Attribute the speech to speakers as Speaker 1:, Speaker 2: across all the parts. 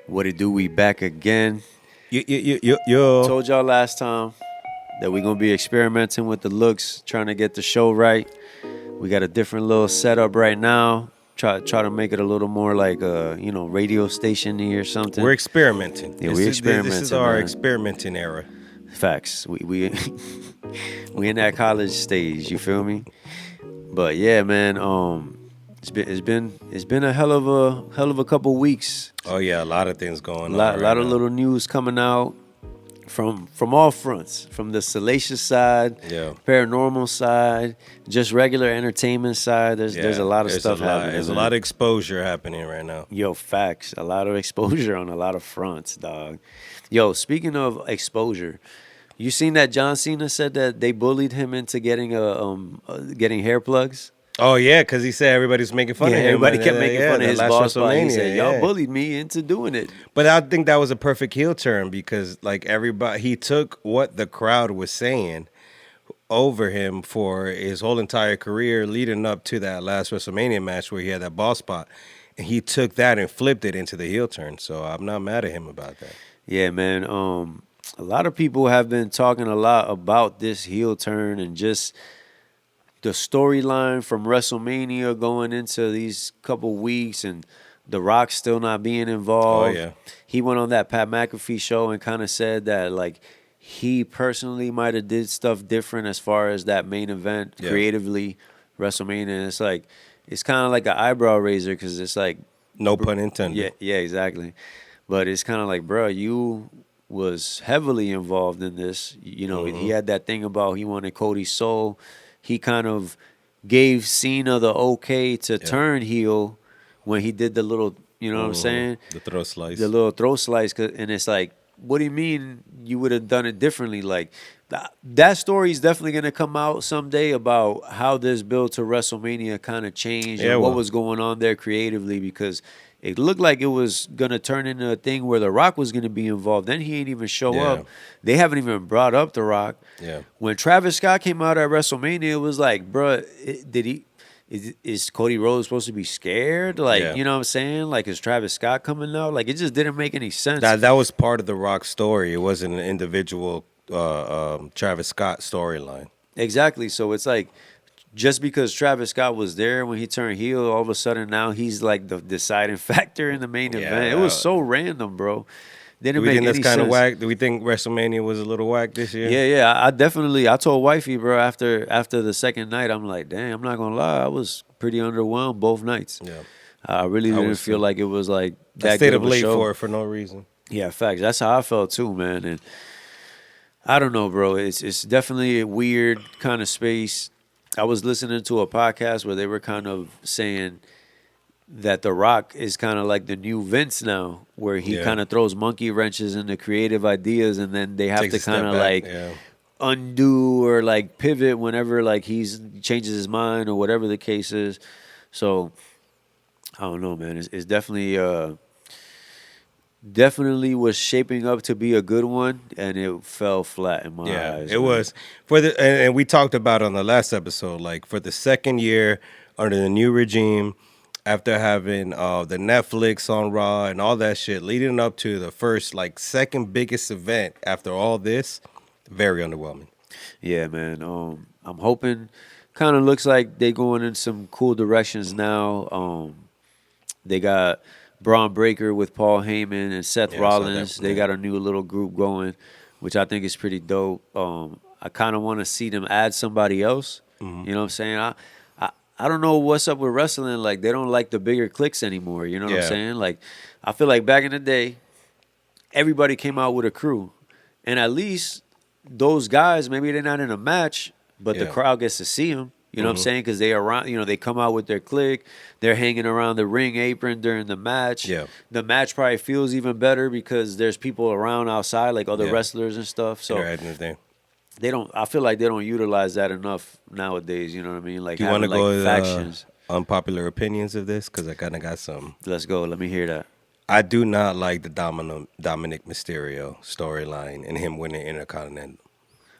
Speaker 1: What it do? We back again.
Speaker 2: Yo.
Speaker 1: Told y'all last time that we're gonna be experimenting with the looks, trying to get the show right. We got a different little setup right now. Try to make it a little more like a radio station-y or something.
Speaker 2: We're experimenting.
Speaker 1: Yeah, we're experimenting.
Speaker 2: This is our
Speaker 1: man.
Speaker 2: experimenting era.
Speaker 1: Facts. We we in that college stage. You feel me? But yeah, man. It's been a hell of a couple weeks.
Speaker 2: Oh yeah, a lot of things going on.
Speaker 1: A lot of little news coming out from all fronts, from the salacious side, paranormal side, just regular entertainment side. There's a lot of stuff happening.
Speaker 2: There's a lot of exposure happening right now.
Speaker 1: Yo, facts. A lot of exposure on a lot of fronts, dog. Yo, speaking of exposure, you seen that John Cena said that they bullied him into getting getting hair plugs?
Speaker 2: Oh yeah, because he said everybody's making fun of him.
Speaker 1: Everybody kept making fun of his boss. He said, "Y'all
Speaker 2: yeah.
Speaker 1: bullied me into doing it."
Speaker 2: But I think that was a perfect heel turn because like everybody, he took what the crowd was saying over him for his whole entire career leading up to that last WrestleMania match where he had that ball spot, and he took that and flipped it into the heel turn. So I'm not mad at him about that.
Speaker 1: Yeah, man. A lot of people have been talking a lot about this heel turn and just the storyline from WrestleMania going into these couple weeks and The Rock still not being involved.
Speaker 2: Oh, yeah.
Speaker 1: He went on that Pat McAfee show and kind of said that, like, he personally might have did stuff different as far as that main event creatively, WrestleMania. And it's like, it's kind of like an eyebrow raiser because it's like.
Speaker 2: No pun intended.
Speaker 1: Yeah, exactly. But it's kind of like, bro, you was heavily involved in this. You know, he had that thing about he wanted Cody's soul. He kind of gave Cena the okay to turn heel when he did the little, you know what I'm saying?
Speaker 2: The throat slice.
Speaker 1: The little throat slice. And it's like, what do you mean you would have done it differently? Like, that story is definitely going to come out someday about how this build to WrestleMania kind of changed and what was going on there creatively, because it looked like it was going to turn into a thing where The Rock was going to be involved. Then he ain't even show up. They haven't even brought up The Rock.
Speaker 2: Yeah.
Speaker 1: When Travis Scott came out at WrestleMania, it was like, bruh, is Cody Rhodes supposed to be scared? Like, you know what I'm saying? Like, is Travis Scott coming out? Like, it just didn't make any sense.
Speaker 2: That was part of The Rock's story. It wasn't an individual Travis Scott storyline.
Speaker 1: Exactly. So it's like, just because Travis Scott was there when he turned heel, all of a sudden now he's like the deciding factor in the main event. It was so random, bro.
Speaker 2: Do we think that's kind of whack? Do we think WrestleMania was a little whack this year?
Speaker 1: Yeah. I told wifey, bro, after the second night, I'm like, damn, I'm not gonna lie, I was pretty underwhelmed both nights.
Speaker 2: Yeah,
Speaker 1: I really didn't feel like it was like that.
Speaker 2: I stayed
Speaker 1: good
Speaker 2: up
Speaker 1: of a
Speaker 2: late
Speaker 1: show.
Speaker 2: for no reason.
Speaker 1: Yeah, facts. That's how I felt too, man. And I don't know, bro. It's definitely a weird kind of space. I was listening to a podcast where they were kind of saying that The Rock is kind of like the new Vince now, where he kind of throws monkey wrenches into creative ideas, and then they have to kind of like undo or like pivot whenever like he changes his mind or whatever the case is. So I don't know, man. It's definitely was shaping up to be a good one, and it fell flat in my eyes.
Speaker 2: It was and we talked about on the last episode, like for the second year under the new regime, after having the Netflix on Raw and all that shit, leading up to the first like second biggest event after all this, very underwhelming.
Speaker 1: Yeah, man. I'm hoping. Kind of looks like they going in some cool directions now. They got Braun Breaker with Paul Heyman and Seth Rollins. They got a new little group going, which I think is pretty dope. I kind of want to see them add somebody else. You know what I'm saying? I don't know what's up with wrestling. Like, they don't like the bigger cliques anymore. You know what I'm saying? Like, I feel like back in the day, everybody came out with a crew. And at least those guys, maybe they're not in a match, but the crowd gets to see them. You know what I'm saying? Because they around, they come out with their clique. They're hanging around the ring apron during the match.
Speaker 2: Yeah.
Speaker 1: The match probably feels even better because there's people around outside, like other wrestlers and stuff. So they don't. I feel like they don't utilize that enough nowadays. You know what I mean? Like,
Speaker 2: do you want to
Speaker 1: like
Speaker 2: go
Speaker 1: factions.
Speaker 2: Unpopular opinions of this? Because I kind of got some.
Speaker 1: Let's go. Let me hear that.
Speaker 2: I do not like the Dominic Mysterio storyline and him winning Intercontinental.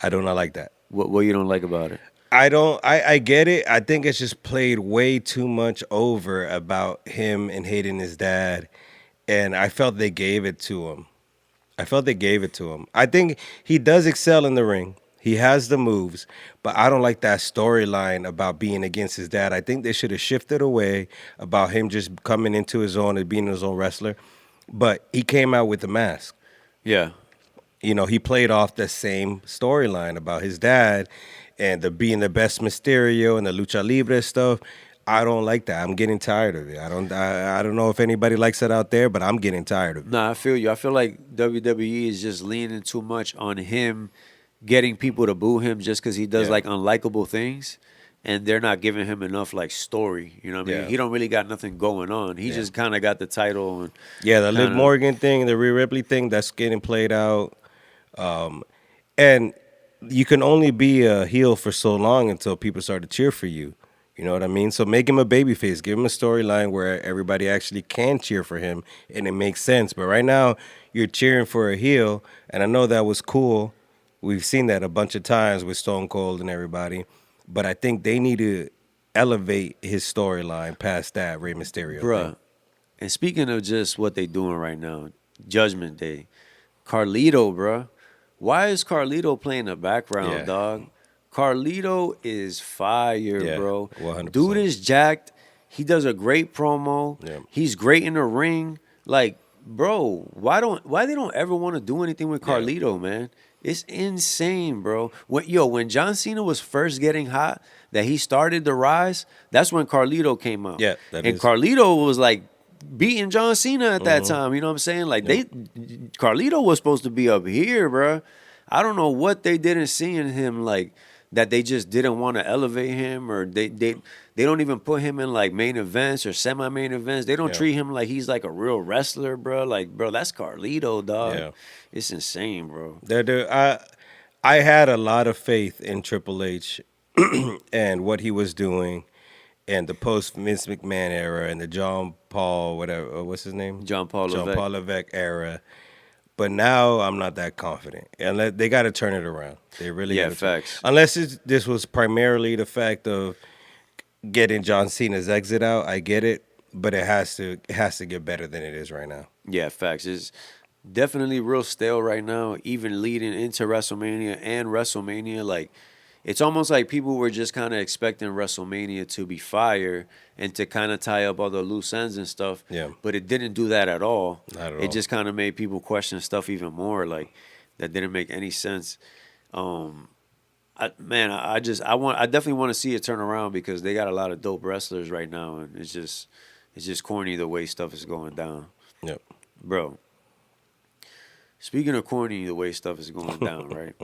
Speaker 2: I do not like that.
Speaker 1: What you don't like about it?
Speaker 2: I get it. I think it's just played way too much over about him and hating his dad and I felt they gave it to him. I think he does excel in the ring. He has the moves, but I don't like that storyline about being against his dad. I think they should have shifted away about him just coming into his own and being his own wrestler. But he came out with the mask.
Speaker 1: Yeah.
Speaker 2: You know, he played off the same storyline about his dad and the being the best Mysterio and the lucha libre stuff. I don't like that. I'm getting tired of it. I don't know if anybody likes it out there, but I'm getting tired of it.
Speaker 1: Nah, I feel you. I feel like WWE is just leaning too much on him getting people to boo him just because he does
Speaker 2: Yeah.
Speaker 1: like unlikable things, and they're not giving him enough like story. You know what I mean?
Speaker 2: Yeah.
Speaker 1: He don't really got nothing going on. He just kind of got the title and
Speaker 2: Yeah, the Liv
Speaker 1: kinda-
Speaker 2: Morgan thing, the Rhea Ripley thing, that's getting played out. And you can only be a heel for so long until people start to cheer for you. You know what I mean? So make him a babyface. Give him a storyline where everybody actually can cheer for him and it makes sense. But right now, you're cheering for a heel, and I know that was cool. We've seen that a bunch of times with Stone Cold and everybody. But I think they need to elevate his storyline past that Rey Mysterio
Speaker 1: bruh.
Speaker 2: thing.
Speaker 1: And speaking of just what they doing right now, Judgment Day, Carlito, bruh. Why is Carlito playing the background,
Speaker 2: Yeah.
Speaker 1: dog? Carlito is fire,
Speaker 2: Yeah,
Speaker 1: bro.
Speaker 2: 100%.
Speaker 1: Dude is jacked. He does a great promo.
Speaker 2: Yeah.
Speaker 1: He's great in the ring. Like, bro, why they don't ever want to do anything with Carlito, man? It's insane, bro. When John Cena was first getting hot, that he started to rise, that's when Carlito came out.
Speaker 2: Yeah, that
Speaker 1: and
Speaker 2: is.
Speaker 1: Carlito was like beating John Cena at that time. You know what I'm saying? Like Carlito was supposed to be up here, bro. I don't know what they didn't see in him, like that they just didn't want to elevate him, or they don't even put him in like main events or semi-main events. They don't treat him like he's like a real wrestler, bro. Like, bro, that's Carlito, dog.
Speaker 2: Yeah.
Speaker 1: It's insane, bro.
Speaker 2: I had a lot of faith in Triple H and what he was doing and the post Vince McMahon era and the John Paul, whatever, what's his name?
Speaker 1: John Paul
Speaker 2: Levesque era. But now I'm not that confident. And they got to turn it around. They really
Speaker 1: Yeah,
Speaker 2: got to.
Speaker 1: facts.
Speaker 2: Unless this was primarily the fact of getting John Cena's exit out, I get it, but it has to get better than it is right now.
Speaker 1: Yeah, facts. It's definitely real stale right now, even leading into WrestleMania and WrestleMania. Like, it's almost like people were just kind of expecting WrestleMania to be fire and to kind of tie up all the loose ends and stuff.
Speaker 2: Yeah.
Speaker 1: But it didn't do that at all.
Speaker 2: Not at
Speaker 1: It
Speaker 2: all.
Speaker 1: just kind of made people question stuff even more. Like, that didn't make any sense. I definitely want to see it turn around because they got a lot of dope wrestlers right now, and it's just corny the way stuff is going down,
Speaker 2: Yep.
Speaker 1: bro. Speaking of corny, the way stuff is going down, right?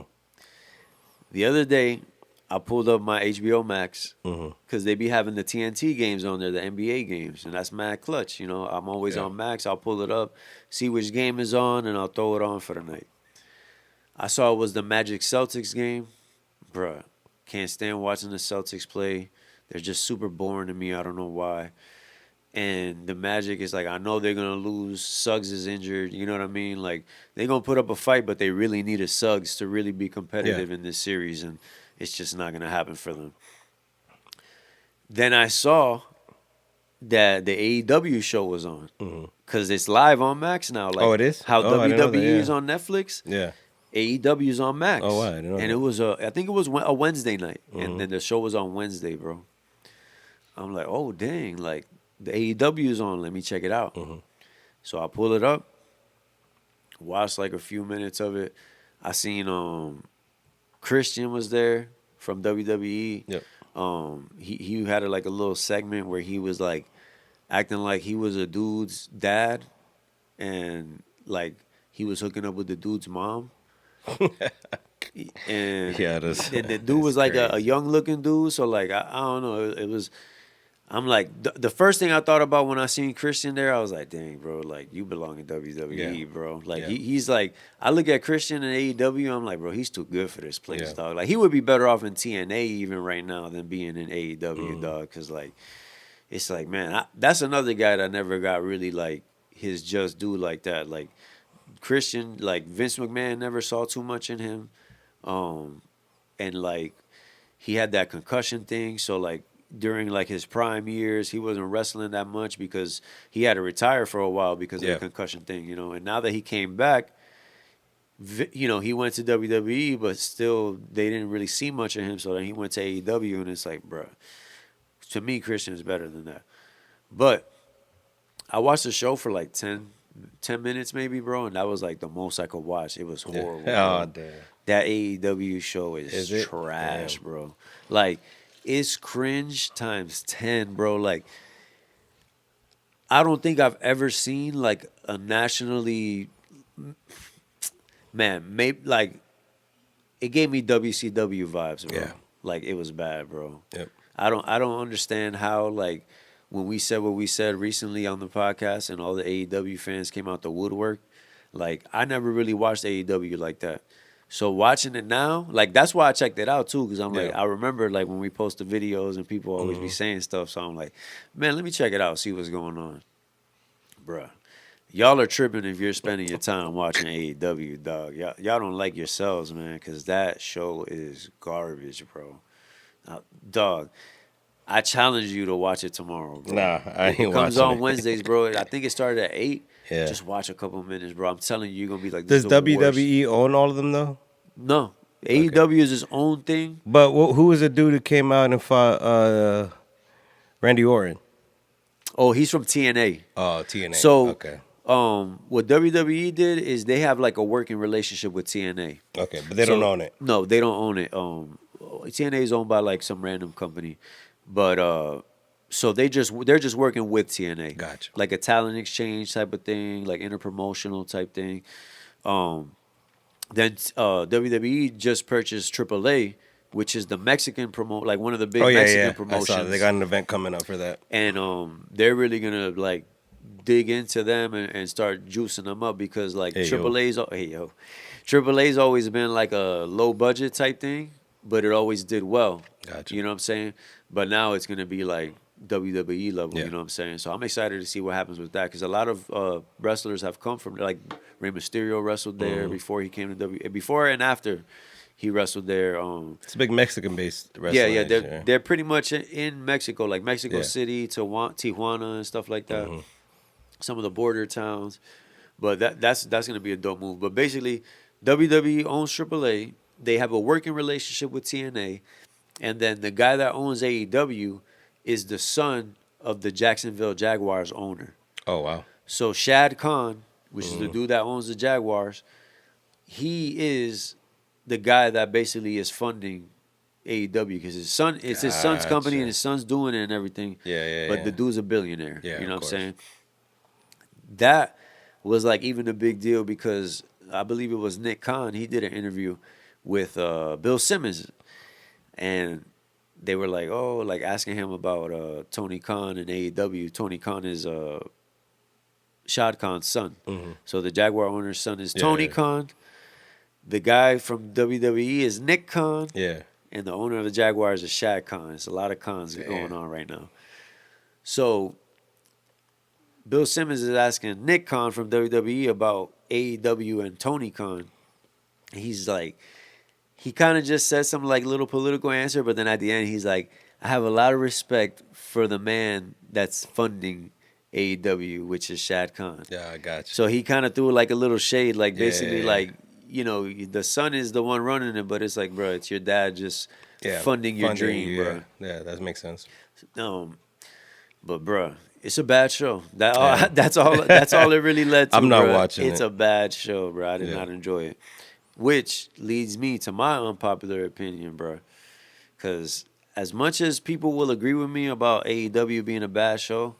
Speaker 1: The other day, I pulled up my HBO Max because they be having the TNT games on there, the NBA games, and that's mad clutch. You know, I'm always on Max. I'll pull it up, see which game is on, and I'll throw it on for the night. I saw it was the Magic Celtics game. Bruh, can't stand watching the Celtics play. They're just super boring to me. I don't know why. And the Magic is like, I know they're going to lose. Suggs is injured. You know what I mean? Like, they're going to put up a fight, but they really need a Suggs to really be competitive in this series. And it's just not going to happen for them. Then I saw that the AEW show was on. Because it's live on Max now. Like,
Speaker 2: it is?
Speaker 1: How
Speaker 2: Oh, I didn't know that,
Speaker 1: WWE is
Speaker 2: yeah.
Speaker 1: on Netflix.
Speaker 2: Yeah.
Speaker 1: AEW's on Max.
Speaker 2: Oh, wow, I didn't know
Speaker 1: and
Speaker 2: that.
Speaker 1: it was I think it was a Wednesday night, and then the show was on Wednesday, bro. I'm like, oh dang, like the AEW's on. Let me check it out. So I pull it up, watched like a few minutes of it. I seen Christian was there from WWE.
Speaker 2: Yep.
Speaker 1: He had like a little segment where he was like acting like he was a dude's dad, and like he was hooking up with the dude's mom. And
Speaker 2: Yeah, that's-
Speaker 1: and the dude was
Speaker 2: that's
Speaker 1: like a
Speaker 2: crazy.
Speaker 1: young looking dude. So like I don't know. It was. I'm like the first thing I thought about when I seen Christian there, I was like, dang, bro, like you belong in WWE,
Speaker 2: Yeah.
Speaker 1: bro. Like
Speaker 2: Yeah.
Speaker 1: he's like, I look at Christian in AEW, I'm like, bro, he's too good for this place,
Speaker 2: Yeah.
Speaker 1: dog. Like he would be better off in TNA even right now than being in AEW, dog. Cause like, it's like, man, that's another guy that never got really like his just due like that. Like Christian, like Vince McMahon never saw too much in him, and like he had that concussion thing, so like during like his prime years, he wasn't wrestling that much because he had to retire for a while because of the concussion thing, you know. And now that he came back, you know, he went to WWE, but still they didn't really see much of him. So then he went to AEW, and it's like, bro, to me, Christian is better than that. But I watched the show for like 10 minutes maybe, bro, and that was like the most I could watch. It was horrible.
Speaker 2: Oh, damn.
Speaker 1: That AEW show is trash, damn, bro. Like, it's cringe times 10, bro. Like, I don't think I've ever seen like a nationally, man, maybe like it gave me WCW vibes, bro. Yeah. Like, it was bad, bro.
Speaker 2: Yep.
Speaker 1: I don't understand how, like, when we said what we said recently on the podcast and all the AEW fans came out the woodwork, like, I never really watched AEW like that. So watching it now, like, that's why I checked it out too, because I'm like, I remember like when we post the videos and people always be saying stuff, so I'm like, man, let me check it out, see what's going on. Bruh, y'all are tripping if you're spending your time watching AEW, dog. Y'all don't like yourselves, man, because that show is garbage, bro. Dog, I challenge you to watch it tomorrow, bro.
Speaker 2: Nah, I ain't watching it.
Speaker 1: It comes on Wednesdays, bro. I think it started at 8. Yeah. Just watch a couple minutes, bro. I'm telling you, you're going to be like, this
Speaker 2: does WWE own all of them, though?
Speaker 1: No. Okay. AEW is its own thing.
Speaker 2: But who was the dude who came out and fought Randy Orton?
Speaker 1: Oh, he's from TNA.
Speaker 2: Oh, TNA.
Speaker 1: So,
Speaker 2: okay.
Speaker 1: What WWE did is they have like a working relationship with TNA.
Speaker 2: Okay, but they don't own it.
Speaker 1: No, they don't own it. TNA is owned by like some random company. But so they're just working with TNA.
Speaker 2: Gotcha.
Speaker 1: Like a talent exchange type of thing, like interpromotional type thing. Then WWE just purchased AAA, which is the Mexican like one of the big Mexican promotions. I saw
Speaker 2: they got an event coming up for that.
Speaker 1: And they're really gonna like dig into them and start juicing them up because like AAA's always been like a low budget type thing, but it always did well.
Speaker 2: Gotcha.
Speaker 1: You know what I'm saying? But now it's going to be like WWE level, you know what I'm saying? So I'm excited to see what happens with that because a lot of wrestlers have come from, like Rey Mysterio wrestled there before he came to WWE. Before and after he wrestled there.
Speaker 2: It's a big Mexican-based wrestling.
Speaker 1: Yeah, they're pretty much in Mexico, like Mexico City, Tijuana and stuff like that. Some of the border towns. But that's going to be a dope move. But basically, WWE owns AAA. They have a working relationship with TNA. And then the guy that owns AEW is the son of the Jacksonville Jaguars owner.
Speaker 2: Oh, wow.
Speaker 1: So Shad Khan, which is the dude that owns the Jaguars, he is the guy that basically is funding AEW because his son, it's his son's company and his son's doing it and everything. But the dude's a billionaire.
Speaker 2: Yeah,
Speaker 1: you know what I'm saying? That was like even a big deal because I believe it was Nick Khan. He did an interview with Bill Simmons. And they were like, oh, like asking him about Tony Khan and AEW. Tony Khan is Shad Khan's son. So the Jaguar owner's son is Tony Khan. The guy from WWE is Nick Khan.
Speaker 2: Yeah.
Speaker 1: And the owner of the Jaguars is Shad Khan. It's a lot of Khans going on right now. So Bill Simmons is asking Nick Khan from WWE about AEW and Tony Khan. And he's like, he kind of just said some like little political answer, but then at the end he's like, I have a lot of respect for the man that's funding AEW, which is Shad Khan.
Speaker 2: Yeah, I got you.
Speaker 1: So he kind of threw like a little shade, like basically like, you know, the son is the one running it, but it's like, bro, it's your dad just funding your dream, bro.
Speaker 2: Yeah, that makes sense.
Speaker 1: But bro, it's a bad show. That's all it really led to.
Speaker 2: I'm not watching
Speaker 1: it. It's a bad show, bro. I did not enjoy it. Which leads me to my unpopular opinion, bro. Because as much as people will agree with me about AEW being a bad show,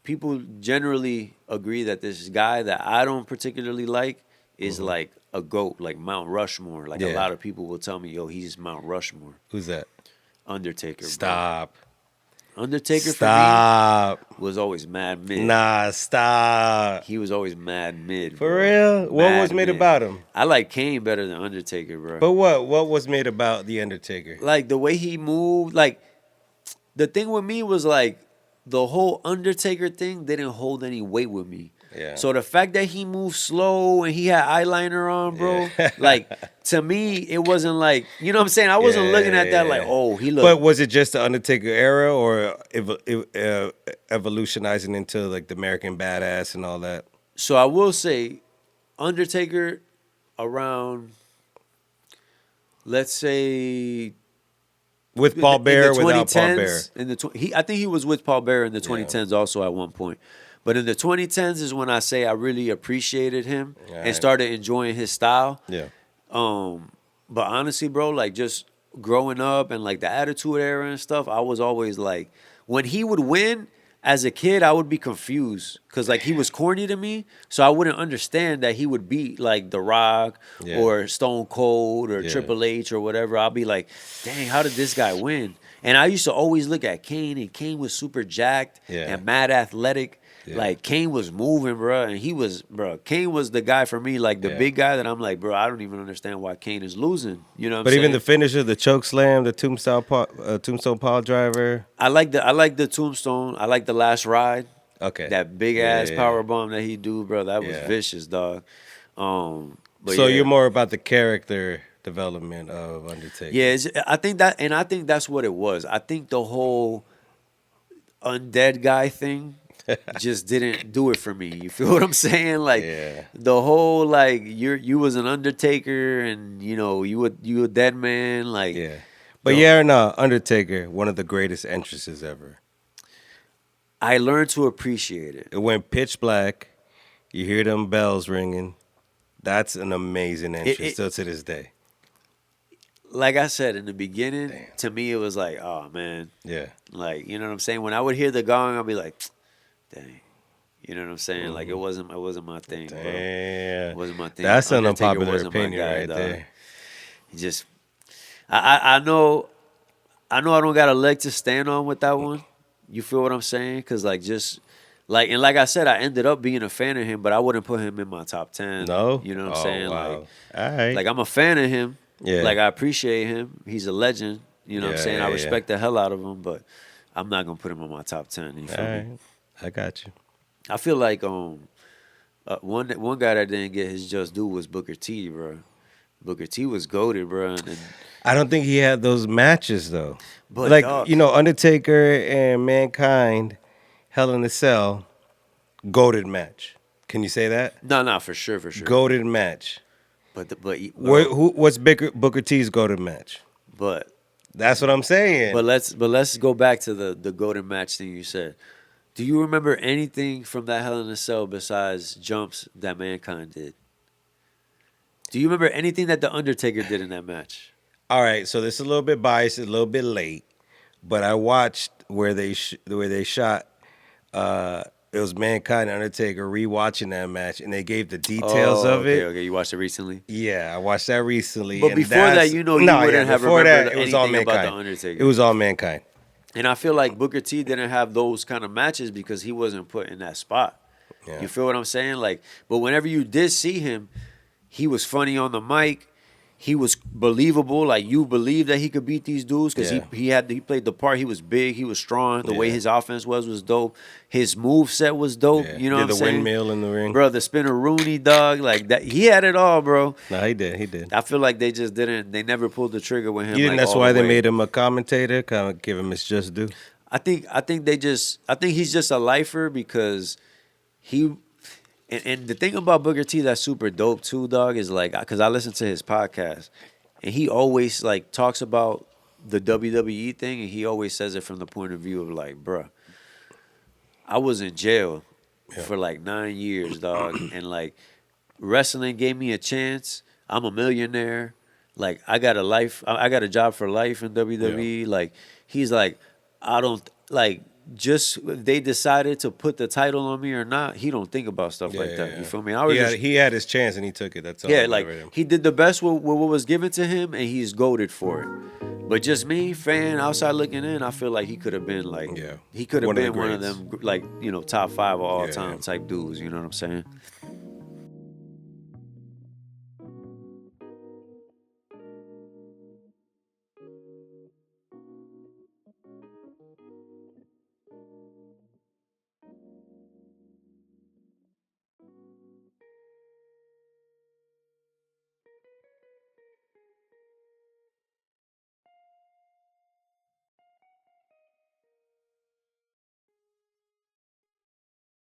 Speaker 1: people generally agree that this guy that I don't particularly like is like a GOAT, like Mount Rushmore. Like a lot of people will tell me, yo, he's Mount Rushmore.
Speaker 2: Who's that?
Speaker 1: Undertaker.
Speaker 2: Stop.
Speaker 1: Bro. Undertaker for me was always mad mid.
Speaker 2: Nah, stop.
Speaker 1: He was always mad mid.
Speaker 2: For real? What was made about him?
Speaker 1: I like Kane better than Undertaker, bro.
Speaker 2: But what was made about the Undertaker?
Speaker 1: Like the way he moved. Like the thing with me was like the whole Undertaker thing didn't hold any weight with me.
Speaker 2: Yeah.
Speaker 1: So the fact that he moved slow and he had eyeliner on, bro,
Speaker 2: Yeah.
Speaker 1: like to me, it wasn't like, you know what I'm saying? I wasn't looking at that like,
Speaker 2: Yeah.
Speaker 1: oh, he
Speaker 2: But
Speaker 1: looked.
Speaker 2: was it just the Undertaker era, or evolutionizing into like the American Badass and all that?
Speaker 1: So I will say, Undertaker around, let's say,
Speaker 2: With Paul Bear, or without Paul Bear?
Speaker 1: I think he was with Paul Bear in the 2010s also at one point. But in the 2010s is when I say I really appreciated him and started enjoying his style.
Speaker 2: Yeah.
Speaker 1: But honestly, bro, like just growing up and like the Attitude Era and stuff, I was always like, when he would win as a kid, I would be confused because like he was corny to me, so I wouldn't understand that he would beat like The Rock or Stone Cold or Triple H or whatever. I'll be like, dang, how did this guy win? And I used to always look at Kane, and Kane was super jacked and mad athletic. Yeah. Like Kane was moving, bro, and Kane was the guy for me, like the big guy that I'm like, bro, I don't even understand why Kane is losing. You know what I'm saying?
Speaker 2: But even the finisher, the choke slam, the tombstone pile driver.
Speaker 1: I like the tombstone. I like the last ride.
Speaker 2: Okay.
Speaker 1: That big ass power bomb that he do, bro. That was vicious, dog.
Speaker 2: But so you're more about the character development of Undertaker.
Speaker 1: Yeah, I think that's what it was. I think the whole undead guy thing just didn't do it for me. You feel what I'm saying? Like the whole like you was an Undertaker and you a dead man. Like
Speaker 2: But Undertaker, one of the greatest entrances ever.
Speaker 1: I learned to appreciate it.
Speaker 2: It went pitch black. You hear them bells ringing. That's an amazing entrance still to this day.
Speaker 1: Like I said in the beginning, to me it was like, oh man.
Speaker 2: Yeah.
Speaker 1: Like, you know what I'm saying? When I would hear the gong, I'd be like, dang. You know what I'm saying? Like it wasn't my thing, bro. It wasn't my thing.
Speaker 2: That's an
Speaker 1: Undertaker
Speaker 2: unpopular opinion right there.
Speaker 1: Just I know I don't got a leg to stand on with that one. You feel what I'm saying? Cause like like I said, I ended up being a fan of him, but I wouldn't put him in my top 10.
Speaker 2: No?
Speaker 1: You know what I'm saying?
Speaker 2: Wow.
Speaker 1: Like,
Speaker 2: all right.
Speaker 1: Like I'm a fan of him.
Speaker 2: Yeah.
Speaker 1: Like I appreciate him. He's a legend. You know what I'm saying? I respect the hell out of him, but I'm not gonna put him on my top 10. You feel me?
Speaker 2: I got you.
Speaker 1: I feel like one guy that didn't get his just due was Booker T, bro. Booker T was goated, bro. And
Speaker 2: I don't think he had those matches though.
Speaker 1: But
Speaker 2: like
Speaker 1: dog,
Speaker 2: Undertaker and Mankind, Hell in a Cell, goated match. Can you say that?
Speaker 1: No, for sure.
Speaker 2: Goated match.
Speaker 1: But
Speaker 2: what's Booker T's goated match?
Speaker 1: But
Speaker 2: that's what I'm saying.
Speaker 1: But let's go back to the golden match thing you said. Do you remember anything from that Hell in a Cell besides jumps that Mankind did? Do you remember anything that The Undertaker did in that match?
Speaker 2: All right, so this is a little bit biased, a little bit late, but I watched where they shot. It was Mankind and Undertaker rewatching that match, and they gave the details of it.
Speaker 1: Okay, you watched it recently?
Speaker 2: Yeah, I watched that recently.
Speaker 1: But before that, you wouldn't have remembered anything about The Undertaker.
Speaker 2: It was all Mankind.
Speaker 1: And I feel like Booker T didn't have those kind of matches because he wasn't put in that spot. Yeah. You feel what I'm saying? Like, but whenever you did see him, he was funny on the mic. He was believable. Like you believe that he could beat these dudes because he played the part. He was big. He was strong. The way his offense was dope. His move set was dope. You know what I'm saying?
Speaker 2: The windmill in the ring,
Speaker 1: bro. The spinner Rooney dog, like that. He had it all, bro.
Speaker 2: No, he did.
Speaker 1: I feel like they just didn't. They never pulled the trigger with him.
Speaker 2: You think that's why they made him a commentator? Kind of give him his just due.
Speaker 1: I think he's just a lifer because he. And the thing about Booker T that's super dope too, dog, is like, because I listen to his podcast, and he always like talks about the WWE thing, and he always says it from the point of view of like, bruh, I was in jail for like 9 years, dog, and like wrestling gave me a chance. I'm a millionaire. Like I got a job for life in WWE. Yeah. Like he's like, I don't like. Just if they decided to put the title on me or not, he don't think about stuff like that. You feel me?
Speaker 2: He had his chance and he took it. That's all.
Speaker 1: Yeah, like he did the best with what was given to him, and he's goated for it. But just me, fan, outside looking in, I feel like he could have been like, he could have been one of them, like top 5 of all time type dudes. You know what I'm saying?